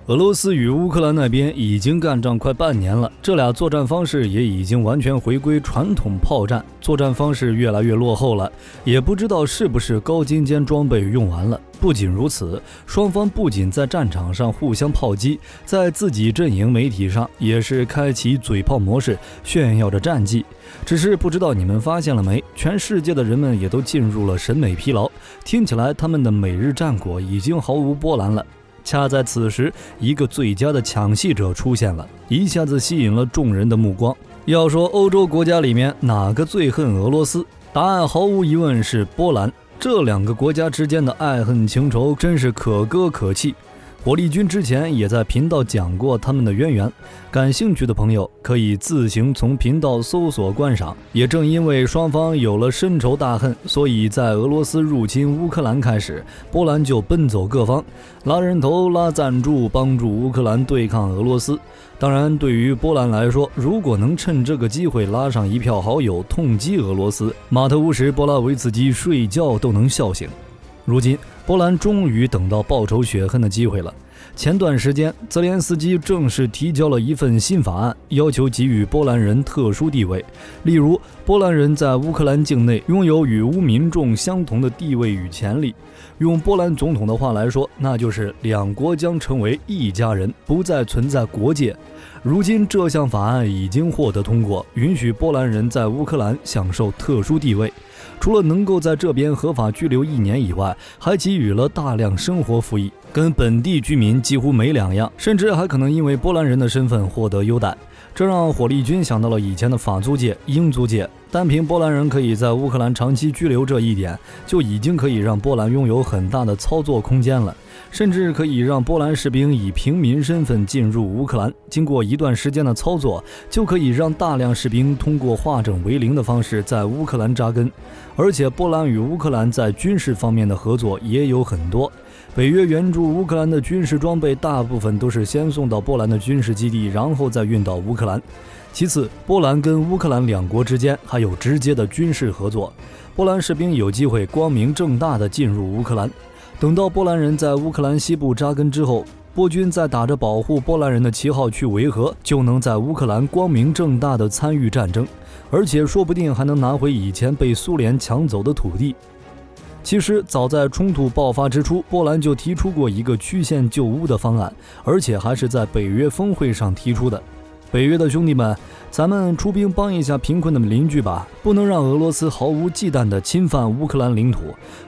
俄罗斯与乌克兰那边已经干仗快半年了，这俩作战方式也已经完全回归传统炮战，作战方式越来越落后了，也不知道是不是高精尖装备用完了。不仅如此，双方不仅在战场上互相炮击，在自己阵营媒体上也是开启嘴炮模式，炫耀着战绩。只是不知道你们发现了没，全世界的人们也都进入了审美疲劳，听起来他们的每日战果已经毫无波澜了。恰在此时，一个最佳的抢戏者出现了，一下子吸引了众人的目光。要说欧洲国家里面哪个最恨俄罗斯，答案毫无疑问是波兰。这两个国家之间的爱恨情仇真是可歌可泣。火力军之前也在频道讲过他们的渊源，感兴趣的朋友可以自行从频道搜索观赏。也正因为双方有了深仇大恨，所以在俄罗斯入侵乌克兰开始，波兰就奔走各方，拉人头拉赞助，帮助乌克兰对抗俄罗斯。当然，对于波兰来说，如果能趁这个机会拉上一票好友痛击俄罗斯，马特乌什·波拉维茨基睡觉都能笑醒。如今波兰终于等到报仇雪恨的机会了。前段时间，泽连斯基正式提交了一份新法案，要求给予波兰人特殊地位。例如，波兰人在乌克兰境内拥有与乌民众相同的地位与权利。用波兰总统的话来说，那就是两国将成为一家人，不再存在国界。如今这项法案已经获得通过，允许波兰人在乌克兰享受特殊地位。除了能够在这边合法居留1年以外，还给予了大量生活福利，跟本地居民几乎没两样，甚至还可能因为波兰人的身份获得优待。这让火力军想到了以前的法租界、英租界。单凭波兰人可以在乌克兰长期居留这一点，就已经可以让波兰拥有很大的操作空间了，甚至可以让波兰士兵以平民身份进入乌克兰，经过一段时间的操作，就可以让大量士兵通过化整为零的方式在乌克兰扎根。而且波兰与乌克兰在军事方面的合作也有很多。北约援助乌克兰的军事装备大部分都是先送到波兰的军事基地，然后再运到乌克兰。其次，波兰跟乌克兰两国之间还有直接的军事合作，波兰士兵有机会光明正大地进入乌克兰。等到波兰人在乌克兰西部扎根之后，波军再打着保护波兰人的旗号去维和，就能在乌克兰光明正大地参与战争，而且说不定还能拿回以前被苏联抢走的土地。其实早在冲突爆发之初，波兰就提出过一个曲线救乌的方案，而且还是在北约峰会上提出的。北约的兄弟们，咱们出兵帮一下贫困的邻居吧，不能让俄罗斯毫无忌惮地侵犯乌克兰领土。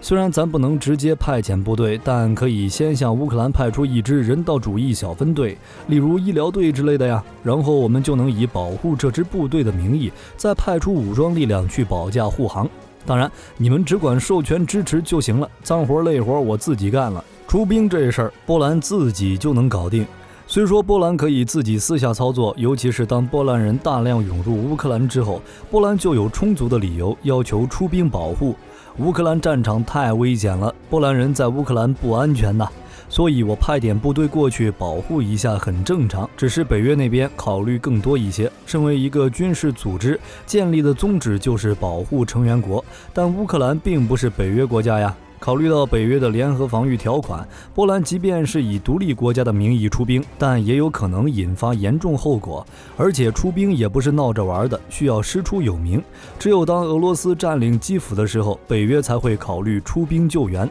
虽然咱不能直接派遣部队，但可以先向乌克兰派出一支人道主义小分队，例如医疗队之类的呀，然后我们就能以保护这支部队的名义，再派出武装力量去保驾护航。当然，你们只管授权支持就行了，脏活累活我自己干了。出兵这事儿，波兰自己就能搞定。虽说波兰可以自己私下操作，尤其是当波兰人大量涌入乌克兰之后，波兰就有充足的理由要求出兵保护。乌克兰战场太危险了，波兰人在乌克兰不安全呐，所以我派点部队过去保护一下很正常，只是北约那边考虑更多一些。身为一个军事组织，建立的宗旨就是保护成员国，但乌克兰并不是北约国家呀。考虑到北约的联合防御条款，波兰即便是以独立国家的名义出兵，但也有可能引发严重后果。而且出兵也不是闹着玩的，需要师出有名。只有当俄罗斯占领基辅的时候，北约才会考虑出兵救援，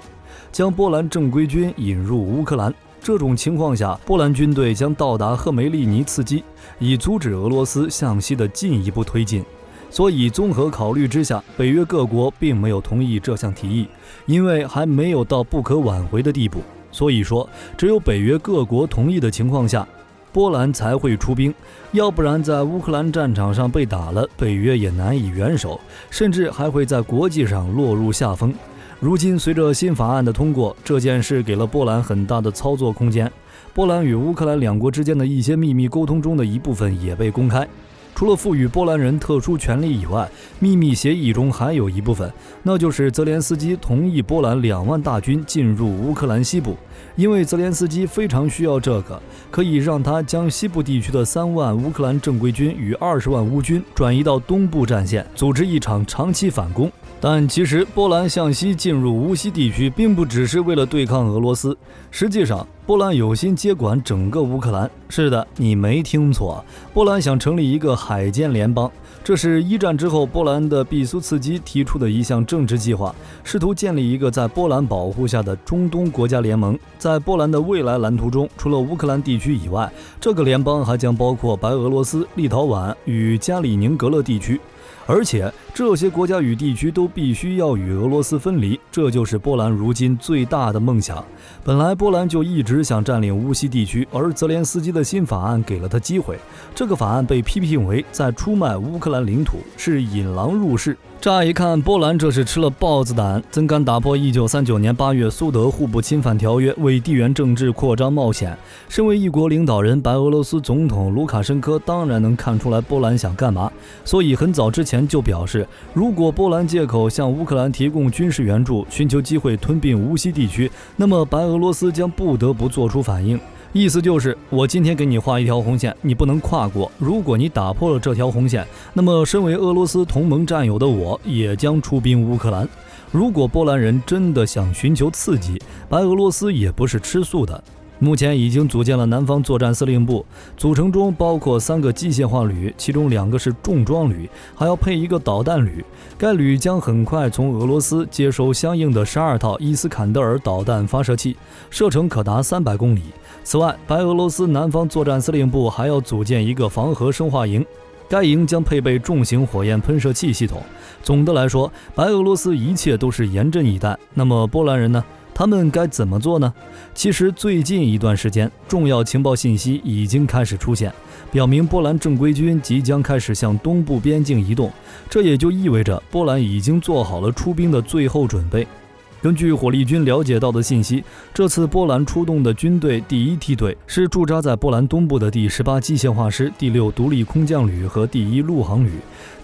将波兰正规军引入乌克兰。这种情况下，波兰军队将到达赫梅利尼茨基，以阻止俄罗斯向西的进一步推进。所以综合考虑之下，北约各国并没有同意这项提议，因为还没有到不可挽回的地步。所以说，只有北约各国同意的情况下，波兰才会出兵，要不然在乌克兰战场上被打了，北约也难以援手，甚至还会在国际上落入下风。如今随着新法案的通过，这件事给了波兰很大的操作空间。波兰与乌克兰两国之间的一些秘密沟通中的一部分也被公开。除了赋予波兰人特殊权利以外，秘密协议中还有一部分，那就是泽连斯基同意波兰2万大军进入乌克兰西部，因为泽连斯基非常需要这个，可以让他将西部地区的3万乌克兰正规军与20万乌军转移到东部战线，组织一场长期反攻。但其实波兰向西进入乌西地区并不只是为了对抗俄罗斯，实际上波兰有心接管整个乌克兰。是的，你没听错，波兰想成立一个海监联邦。这是一战之后波兰的毕苏茨基提出的一项政治计划，试图建立一个在波兰保护下的中东国家联盟。在波兰的未来蓝图中，除了乌克兰地区以外，这个联邦还将包括白俄罗斯、立陶宛与加里宁格勒地区。而且这些国家与地区都必须要与俄罗斯分离，这就是波兰如今最大的梦想。本来波兰就一直想占领乌西地区，而泽连斯基的新法案给了他机会。这个法案被批评为在出卖乌克兰领土，是引狼入室。乍一看，波兰这是吃了豹子胆，怎敢打破1939年8月苏德互不侵犯条约，为地缘政治扩张冒险？身为一国领导人，白俄罗斯总统卢卡申科当然能看出来波兰想干嘛，所以很早之前就表示，如果波兰借口向乌克兰提供军事援助，寻求机会吞并乌西地区，那么白俄罗斯将不得不做出反应。意思就是，我今天给你画一条红线，你不能跨过。如果你打破了这条红线，那么身为俄罗斯同盟战友的我也将出兵乌克兰。如果波兰人真的想寻求刺激，白俄罗斯也不是吃素的。目前已经组建了南方作战司令部，组成中包括3个机械化旅，其中2个是重装旅，还要配一个导弹旅。该旅将很快从俄罗斯接收相应的12套伊斯坎德尔导弹发射器，射程可达300公里。此外，白俄罗斯南方作战司令部还要组建一个防核生化营，该营将配备重型火焰喷射器系统。总的来说，白俄罗斯一切都是严阵以待。那么波兰人呢？他们该怎么做呢？其实最近一段时间，重要情报信息已经开始出现，表明波兰正规军即将开始向东部边境移动，这也就意味着波兰已经做好了出兵的最后准备。根据火力军了解到的信息，这次波兰出动的军队第1梯队是驻扎在波兰东部的第18机械化师、第6独立空降旅和第1陆航旅，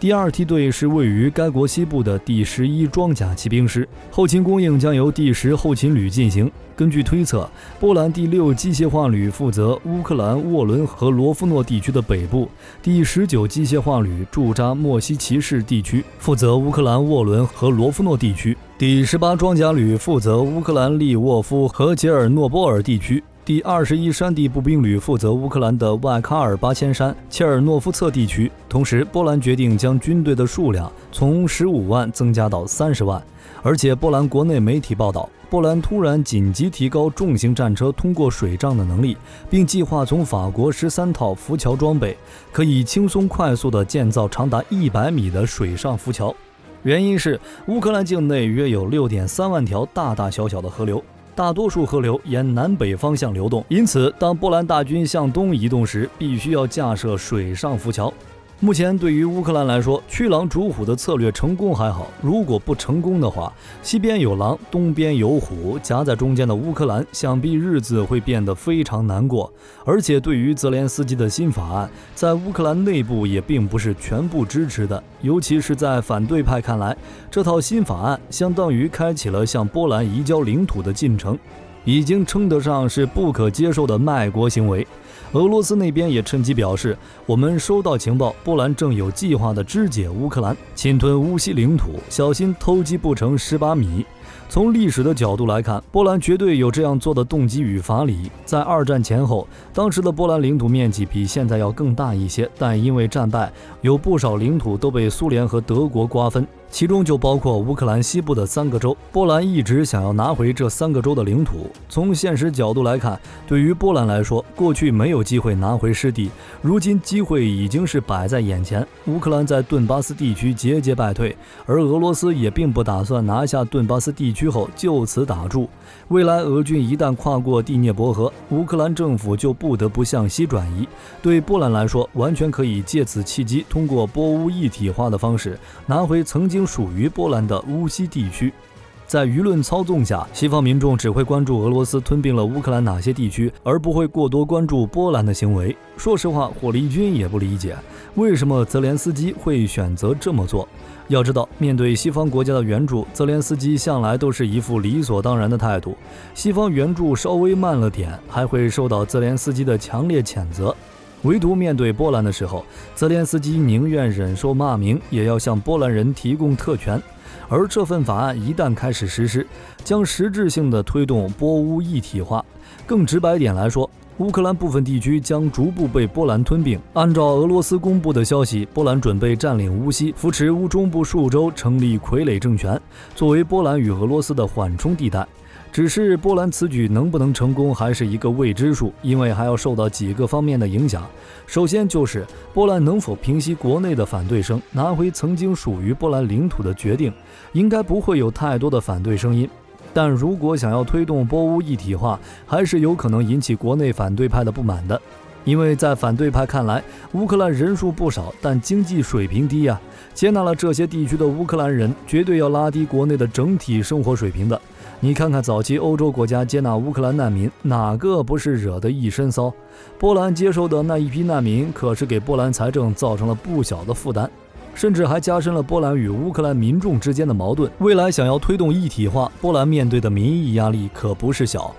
第2梯队是位于该国西部的第11装甲骑兵师，后勤供应将由第10后勤旅进行。根据推测，波兰第6机械化旅负责乌克兰沃伦和罗夫诺地区的北部，第19机械化旅驻扎莫西奇市地区，负责乌克兰沃伦和罗夫诺地区，第18装甲旅负责乌克兰利沃夫和杰尔诺波尔地区，第21山地步兵旅负责乌克兰的外喀尔巴阡山、切尔诺夫策地区。同时，波兰决定将军队的数量从15万增加到30万。而且波兰国内媒体报道，波兰突然紧急提高重型战车通过水仗的能力，并计划从法国13套浮桥装备，可以轻松快速地建造长达100米的水上浮桥。原因是乌克兰境内约有 6.3 万条大大小小的河流，大多数河流沿南北方向流动，因此当波兰大军向东移动时，必须要架设水上浮桥。目前对于乌克兰来说，驱狼逐虎的策略成功还好，如果不成功的话，西边有狼，东边有虎，夹在中间的乌克兰想必日子会变得非常难过。而且对于泽连斯基的新法案，在乌克兰内部也并不是全部支持的，尤其是在反对派看来，这套新法案相当于开启了向波兰移交领土的进程，已经称得上是不可接受的卖国行为。俄罗斯那边也趁机表示，我们收到情报，波兰正有计划地肢解乌克兰，侵吞乌西领土，小心偷鸡不成蚀把米。从历史的角度来看，波兰绝对有这样做的动机与法理。在2战前后，当时的波兰领土面积比现在要更大一些，但因为战败，有不少领土都被苏联和德国瓜分，其中就包括乌克兰西部的3个州。波兰一直想要拿回这3个州的领土。从现实角度来看，对于波兰来说，过去没有机会拿回失地，如今机会已经是摆在眼前。乌克兰在顿巴斯地区节节败退，而俄罗斯也并不打算拿下顿巴斯地区后就此打住。未来俄军一旦跨过第聂伯河，乌克兰政府就不得不向西转移。对波兰来说，完全可以借此契机，通过波乌一体化的方式拿回曾经属于波兰的乌西地区。在舆论操纵下，西方民众只会关注俄罗斯吞并了乌克兰哪些地区，而不会过多关注波兰的行为。说实话，火力军也不理解为什么泽连斯基会选择这么做。要知道，面对西方国家的援助，泽连斯基向来都是一副理所当然的态度。西方援助稍微慢了点，还会受到泽连斯基的强烈谴责。唯独面对波兰的时候，泽连斯基宁愿忍受骂名，也要向波兰人提供特权。而这份法案一旦开始实施，将实质性的推动波乌一体化。更直白点来说，乌克兰部分地区将逐步被波兰吞并。按照俄罗斯公布的消息，波兰准备占领乌西，扶持乌中部数州成立傀儡政权，作为波兰与俄罗斯的缓冲地带。只是波兰此举能不能成功还是一个未知数，因为还要受到几个方面的影响。首先就是波兰能否平息国内的反对声，拿回曾经属于波兰领土的决定，应该不会有太多的反对声音。但如果想要推动波乌一体化，还是有可能引起国内反对派的不满的。因为在反对派看来，乌克兰人数不少，但经济水平低啊，接纳了这些地区的乌克兰人，绝对要拉低国内的整体生活水平的。你看看早期欧洲国家接纳乌克兰难民，哪个不是惹得一身骚？波兰接收的那一批难民，可是给波兰财政造成了不小的负担，甚至还加深了波兰与乌克兰民众之间的矛盾。未来想要推动一体化，波兰面对的民意压力可不是小。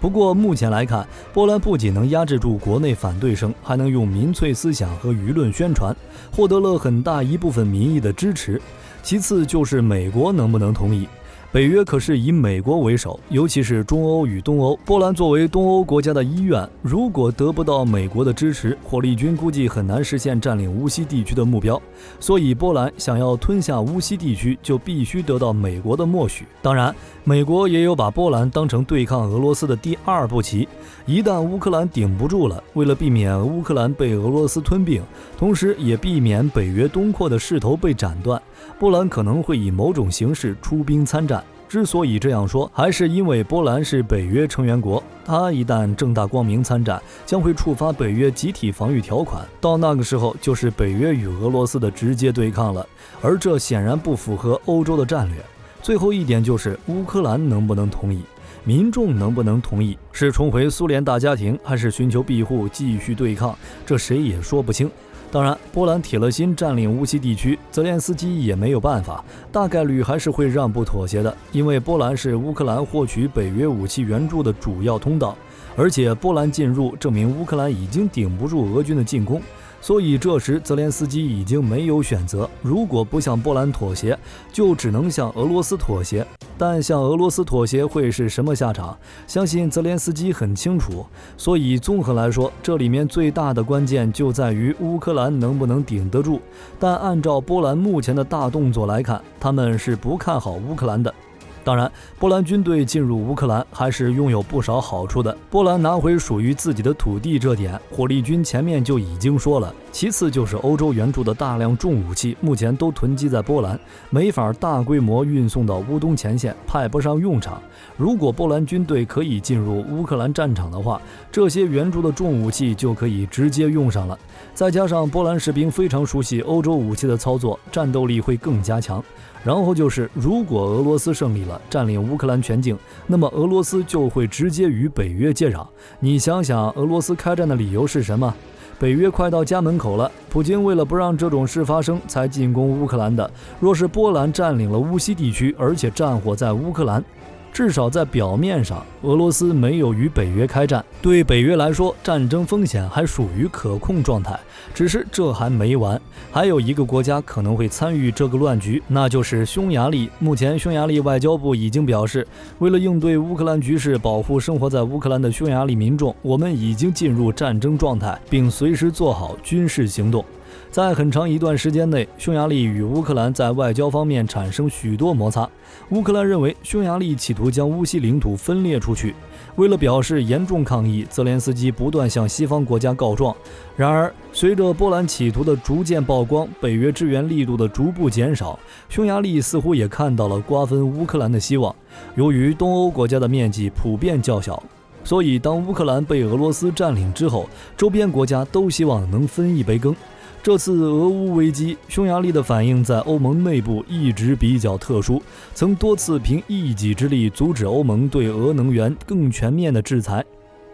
不过目前来看，波兰不仅能压制住国内反对声，还能用民粹思想和舆论宣传，获得了很大一部分民意的支持。其次就是美国能不能同意。北约可是以美国为首，尤其是中欧与东欧。波兰作为东欧国家的医院，如果得不到美国的支持，火力军估计很难实现占领乌西地区的目标。所以波兰想要吞下乌西地区，就必须得到美国的默许。当然，美国也有把波兰当成对抗俄罗斯的第二步棋。一旦乌克兰顶不住了，为了避免乌克兰被俄罗斯吞并，同时也避免北约东扩的势头被斩断，波兰可能会以某种形式出兵参战。之所以这样说，还是因为波兰是北约成员国，它一旦正大光明参战，将会触发北约集体防御条款，到那个时候就是北约与俄罗斯的直接对抗了，而这显然不符合欧洲的战略。最后一点就是乌克兰能不能同意，民众能不能同意，是重回苏联大家庭，还是寻求庇护继续对抗，这谁也说不清。当然，波兰铁了心占领乌西地区，泽连斯基也没有办法，大概率还是会让步妥协的，因为波兰是乌克兰获取北约武器援助的主要通道，而且波兰进入证明乌克兰已经顶不住俄军的进攻，所以这时泽连斯基已经没有选择，如果不向波兰妥协，就只能向俄罗斯妥协。但向俄罗斯妥协会是什么下场？相信泽连斯基很清楚。所以综合来说，这里面最大的关键就在于乌克兰能不能顶得住。但按照波兰目前的大动作来看，他们是不看好乌克兰的。当然，波兰军队进入乌克兰还是拥有不少好处的。波兰拿回属于自己的土地这点，火力军前面就已经说了。其次就是欧洲援助的大量重武器，目前都囤积在波兰，没法大规模运送到乌东前线，派不上用场。如果波兰军队可以进入乌克兰战场的话，这些援助的重武器就可以直接用上了。再加上波兰士兵非常熟悉欧洲武器的操作，战斗力会更加强。然后就是如果俄罗斯胜利了，占领乌克兰全境，那么俄罗斯就会直接与北约接壤。你想想，俄罗斯开战的理由是什么？北约快到家门口了，普京为了不让这种事发生才进攻乌克兰的。若是波兰占领了乌西地区，而且战火在乌克兰，至少在表面上，俄罗斯没有与北约开战，对北约来说，战争风险还属于可控状态。只是这还没完，还有一个国家可能会参与这个乱局，那就是匈牙利。目前，匈牙利外交部已经表示，为了应对乌克兰局势，保护生活在乌克兰的匈牙利民众，我们已经进入战争状态，并随时做好军事行动。在很长一段时间内，匈牙利与乌克兰在外交方面产生许多摩擦。乌克兰认为匈牙利企图将乌西领土分裂出去。为了表示严重抗议，泽连斯基不断向西方国家告状。然而，随着波兰企图的逐渐曝光，北约支援力度的逐步减少，匈牙利似乎也看到了瓜分乌克兰的希望。由于东欧国家的面积普遍较小，所以当乌克兰被俄罗斯占领之后，周边国家都希望能分一杯羹。这次俄乌危机，匈牙利的反应在欧盟内部一直比较特殊，曾多次凭一己之力阻止欧盟对俄能源更全面的制裁。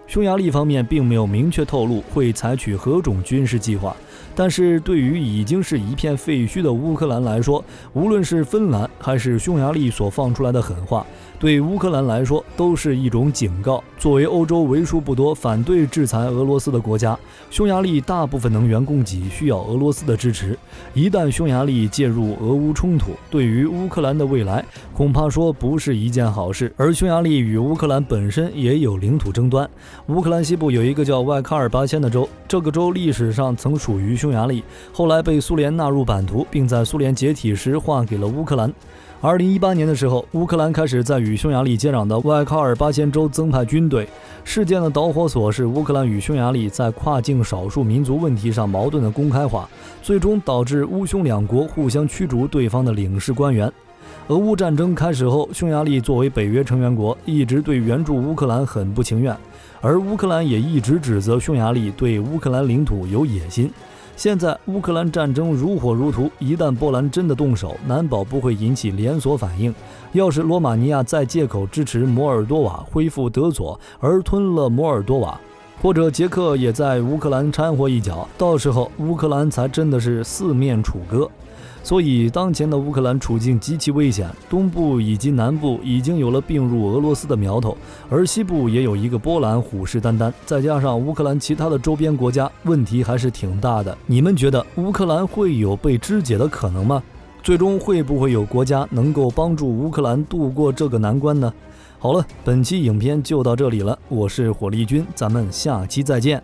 匈牙利方面并没有明确透露会采取何种军事计划，但是对于已经是一片废墟的乌克兰来说，无论是芬兰还是匈牙利所放出来的狠话，对乌克兰来说都是一种警告。作为欧洲为数不多反对制裁俄罗斯的国家，匈牙利大部分能源供给需要俄罗斯的支持。一旦匈牙利介入俄乌冲突，对于乌克兰的未来恐怕说不是一件好事。而匈牙利与乌克兰本身也有领土争端，乌克兰西部有一个叫外卡尔巴阡的州，这个州历史上曾属于匈牙利，后来被苏联纳入版图，并在苏联解体时划给了乌克兰。2018年的时候，乌克兰开始在与匈牙利接壤的外卡尔巴阡州增派军队。事件的导火索是乌克兰与匈牙利在跨境少数民族问题上矛盾的公开化，最终导致乌匈两国互相驱逐对方的领事官员。俄乌战争开始后，匈牙利作为北约成员国，一直对援助乌克兰很不情愿，而乌克兰也一直指责匈牙利对乌克兰领土有野心。现在乌克兰战争如火如荼，一旦波兰真的动手，难保不会引起连锁反应。要是罗马尼亚再借口支持摩尔多瓦恢复德佐而吞了摩尔多瓦，或者捷克也在乌克兰掺和一脚，到时候乌克兰才真的是四面楚歌。所以当前的乌克兰处境极其危险，东部以及南部已经有了并入俄罗斯的苗头，而西部也有一个波兰虎视眈眈，再加上乌克兰其他的周边国家，问题还是挺大的。你们觉得乌克兰会有被肢解的可能吗？最终会不会有国家能够帮助乌克兰度过这个难关呢？好了，本期影片就到这里了，我是火力军，咱们下期再见。